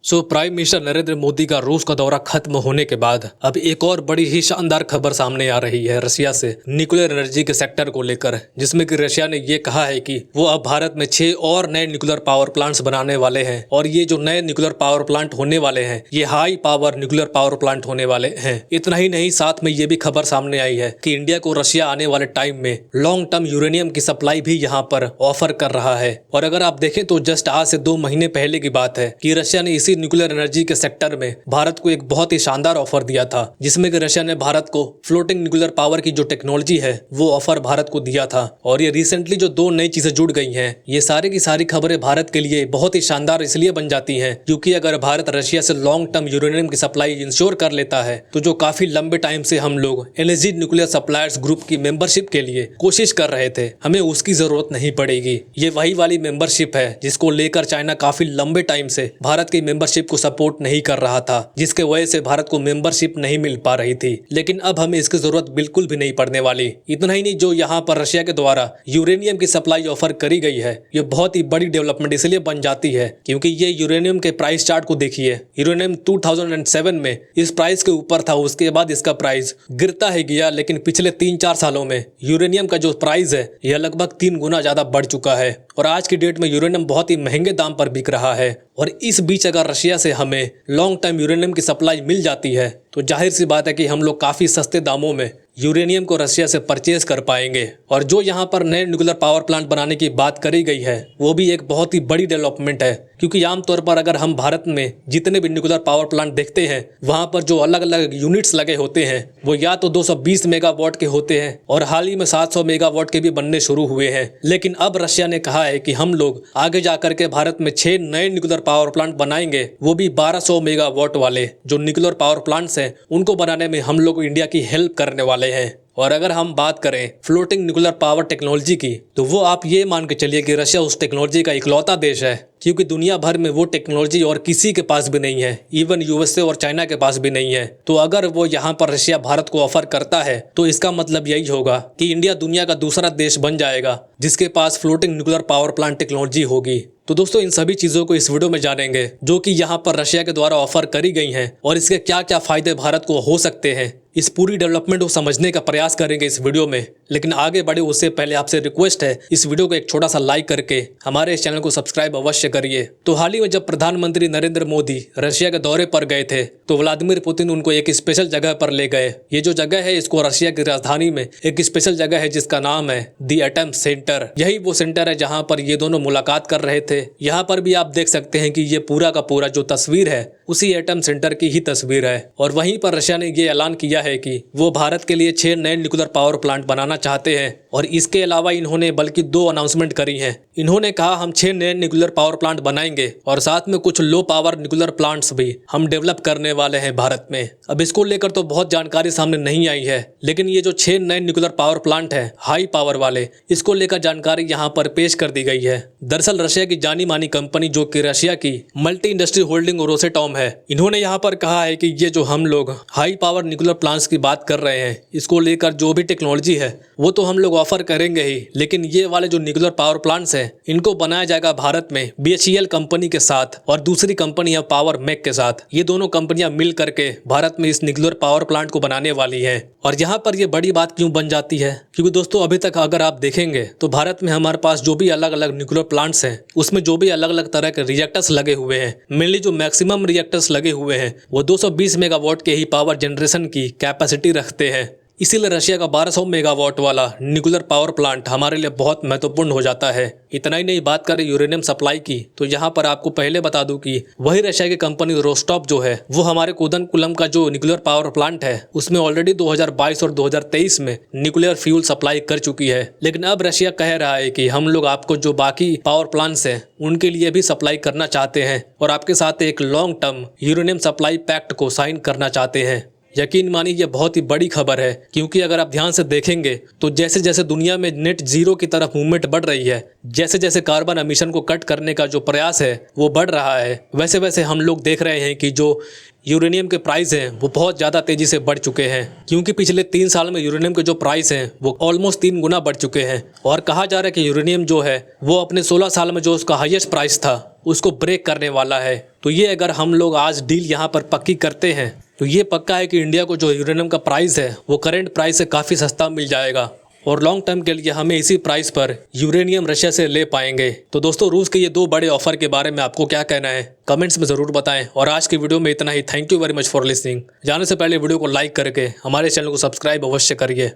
Prime minister Narendra Modi का रूस का दौरा खत्म होने के बाद अब एक और बड़ी ही शानदार खबर सामने आ रही है रशिया से न्यूक्लियर एनर्जी के सेक्टर को लेकर, जिसमें कि रशिया ने ये कहा है कि वो अब भारत में 6 और नए न्यूक्लियर पावर प्लांट्स बनाने वाले हैं। और ये जो नए न्यूक्लियर पावर प्लांट होने वाले हैं ये high power nuclear power plant होने वाले हैं। इतना ही नहीं, साथ में ये भी खबर सामने आई है कि इंडिया को रशिया आने वाले टाइम में लॉन्ग टर्म यूरेनियम की सप्लाई भी यहाँ पर ऑफर कर रहा है। और अगर आप देखें तो जस्ट आज से 2 महीने पहले की बात है कि रशिया ने इसी न्यूक्लियर एनर्जी के सेक्टर में भारत को एक बहुत ही शानदार ऑफर दिया था, जिसमें कि रशिया ने भारत को फ्लोटिंग न्यूक्लियर पावर की जो टेक्नोलॉजी है वो ऑफर भारत को दिया था। और ये रिसेंटली जो 2 नई चीजें जुड़ गई हैं, ये सारी की सारी खबरें भारत के लिए बहुत ही शानदार इसलिए बन जाती हैं क्योंकि अगर भारत रशिया से लॉन्ग टर्म यूरेनियम की सप्लाई इंश्योर कर लेता है तो जो काफी लंबे टाइम से हम लोग एनर्जी न्यूक्लियर सप्लायर्स ग्रुप की मेंबरशिप के लिए कोशिश कर रहे थे, हमें उसकी जरूरत नहीं पड़ेगी। ये वही वाली मेंबरशिप है जिसको लेकर चाइना काफी लंबे टाइम से भारत की मेंबरशिप को सपोर्ट नहीं कर रहा था, जिसके वजह से भारत को मेंबरशिप नहीं मिल पा रही थी। लेकिन अब हमें इसकी जरूरत बिल्कुल भी नहीं पड़ने वाली। इतना ही नहीं, जो यहाँ पर रशिया के द्वारा यूरेनियम की सप्लाई ऑफर करी गई है ये बहुत ही बड़ी डेवलपमेंट इसलिए बन जाती है क्योंकि ये यूरेनियम के प्राइस चार्ट को देखिए। यूरेनियम 2007 में इस प्राइस के ऊपर था, उसके बाद इसका प्राइस गिरता ही गया, लेकिन पिछले 3-4 सालों में यूरेनियम का जो प्राइस है यह लगभग 3 गुना ज्यादा बढ़ चुका है। और आज की डेट में यूरेनियम बहुत ही महंगे दाम पर बिक रहा है। और इस बीच अगर रशिया से हमें लॉन्ग टर्म यूरेनियम की सप्लाई मिल जाती है तो जाहिर सी बात है कि हम लोग काफी सस्ते दामों में यूरेनियम को रशिया से परचेज कर पाएंगे। और जो यहाँ पर नए न्यूक्लियर पावर प्लांट बनाने की बात करी गई है वो भी एक बहुत ही बड़ी डेवलपमेंट है, क्योंकि आमतौर पर अगर हम भारत में जितने भी न्यूक्लियर पावर प्लांट देखते हैं वहां पर जो अलग अलग यूनिट्स लगे होते हैं वो या तो 220 मेगावाट के होते हैं और हाल ही में 700 मेगावाट के भी बनने शुरू हुए हैं। लेकिन अब रशिया ने कहा है कि हम लोग आगे जाकर के भारत में 6 नए न्यूक्लियर पावर प्लांट बनाएंगे, वो भी 1200 मेगावाट वाले। जो न्यूक्लियर पावर प्लांट्स हैं उनको बनाने में हम लोग इंडिया की हेल्प करने वाले हैं। और अगर हम बात करें फ्लोटिंग न्यूक्लियर पावर टेक्नोलॉजी की तो वो आप ये मान के चलिए कि रशिया उस टेक्नोलॉजी का इकलौता देश है, क्योंकि दुनिया भर में वो टेक्नोलॉजी और किसी के पास भी नहीं है, इवन यूएसए और चाइना के पास भी नहीं है। तो अगर वो यहाँ पर रशिया भारत को ऑफर करता है तो इसका मतलब यही होगा कि इंडिया दुनिया का दूसरा देश बन जाएगा जिसके पास floating nuclear power plant technology होगी। तो दोस्तों इन सभी चीजों को इस वीडियो में जानेंगे जो कि यहाँ पर रशिया के द्वारा ऑफर करी गई हैं और इसके क्या क्या फायदे भारत को हो सकते हैं। इस पूरी डेवलपमेंट को समझने का प्रयास करेंगे इस वीडियो में। लेकिन आगे बढ़े उससे पहले आपसे रिक्वेस्ट है इस वीडियो को एक छोटा सा लाइक करके हमारे इस चैनल को सब्सक्राइब अवश्य करिए। तो हाल ही में जब प्रधानमंत्री नरेंद्र मोदी रशिया के दौरे पर गए थे तो व्लादिमीर पुतिन उनको एक स्पेशल जगह पर ले गए। ये जो जगह है इसको रशिया की राजधानी में एक स्पेशल जगह है जिसका नाम है दी एटम सेंटर। यही वो सेंटर है जहाँ पर ये दोनों मुलाकात कर रहे थे। यहाँ पर भी आप देख सकते हैं कि ये पूरा का पूरा जो तस्वीर है उसी एटम सेंटर की ही तस्वीर है। और वहीं पर रशिया ने ये ऐलान किया है कि वो भारत के लिए 6 नए न्यूक्लियर पावर प्लांट बनाना चाहते हैं। और इसके अलावा इन्होंने बल्कि 2 अनाउंसमेंट करी हैं। इन्होंने कहा हम 6 नए न्यूक्लियर पावर प्लांट बनाएंगे और साथ में कुछ लो पावर न्यूक्लियर प्लांट्स भी हम डेवलप करने वाले हैं भारत में। अब इसको लेकर तो बहुत जानकारी सामने नहीं आई है, लेकिन ये जो 6 नए न्यूक्लियर पावर प्लांट है हाई पावर वाले, इसको लेकर जानकारी यहाँ पर पेश कर दी गई है। दरअसल रशिया की जानी मानी कंपनी जो कि रशिया की मल्टी इंडस्ट्री होल्डिंग रोसेटॉम है, इन्होंने यहाँ पर कहा है कि ये जो हम लोग हाई पावर न्यूक्लियर प्लांट्स की बात कर रहे हैं इसको लेकर जो भी टेक्नोलॉजी है वो तो हम लोग ऑफर करेंगे ही, लेकिन ये वाले जो न्यूक्लियर पावर प्लांट्स हैं इनको बनाया जाएगा भारत में BHEL कंपनी के साथ और दूसरी कंपनी है पावर मेक के साथ। ये दोनों कंपनियां मिल करके भारत में इस न्यूक्लियर पावर प्लांट को बनाने वाली है। और यहाँ पर ये बड़ी बात क्यों बन जाती है, क्योंकि दोस्तों अभी तक अगर आप देखेंगे तो भारत में हमारे पास जो भी अलग अलग न्यूक्लियर प्लांट्स हैं उसमें जो भी अलग अलग तरह के रिएक्टर्स लगे हुए हैं, मेनली जो मैक्सिमम रिएक्टर्स लगे हुए हैं वो 220 मेगावाट के ही पावर जनरेशन की कैपेसिटी रखते हैं। इसीलिए रशिया का 1200 मेगावाट वाला न्यूक्लियर पावर प्लांट हमारे लिए बहुत महत्वपूर्ण हो जाता है। इतना ही नहीं, बात करें यूरेनियम सप्लाई की तो यहाँ पर आपको पहले बता दूं कि वही रशिया की कंपनी रोस्टॉप जो है वो हमारे कुदनकुलम का जो न्यूक्लियर पावर प्लांट है उसमें ऑलरेडी 2022 और 2023 में न्यूक्लियर फ्यूल सप्लाई कर चुकी है। लेकिन अब रशिया कह रहा है कि हम लोग आपको जो बाकी पावर प्लांट्स हैं उनके लिए भी सप्लाई करना चाहते हैं और आपके साथ एक long term uranium supply pact को साइन करना चाहते हैं। यकीन मानिए ये बहुत ही बड़ी खबर है, क्योंकि अगर आप ध्यान से देखेंगे तो जैसे जैसे दुनिया में नेट जीरो की तरफ मूवमेंट बढ़ रही है, जैसे जैसे कार्बन एमिशन को कट करने का जो प्रयास है वो बढ़ रहा है, वैसे वैसे हम लोग देख रहे हैं कि जो यूरेनियम के प्राइस हैं वो बहुत ज़्यादा तेज़ी से बढ़ चुके हैं, क्योंकि पिछले 3 साल में यूरेनियम के जो प्राइस हैं वो ऑलमोस्ट 3 गुना बढ़ चुके हैं। और कहा जा रहा है कि यूरेनियम जो है वो अपने 16 साल में जो उसका हाईएस्ट प्राइस था उसको ब्रेक करने वाला है। तो ये अगर हम लोग आज डील यहाँ पर पक्की करते हैं तो ये पक्का है कि इंडिया को जो यूरेनियम का प्राइस है वो करंट प्राइस से काफ़ी सस्ता मिल जाएगा और लॉन्ग टर्म के लिए हमें इसी प्राइस पर यूरेनियम रशिया से ले पाएंगे। तो दोस्तों, रूस के ये 2 बड़े ऑफर के बारे में आपको क्या कहना है कमेंट्स में ज़रूर बताएं। और आज की वीडियो में इतना ही। Thank you very much for listening. जाने से पहले वीडियो को लाइक करके हमारे चैनल को सब्सक्राइब अवश्य करिए।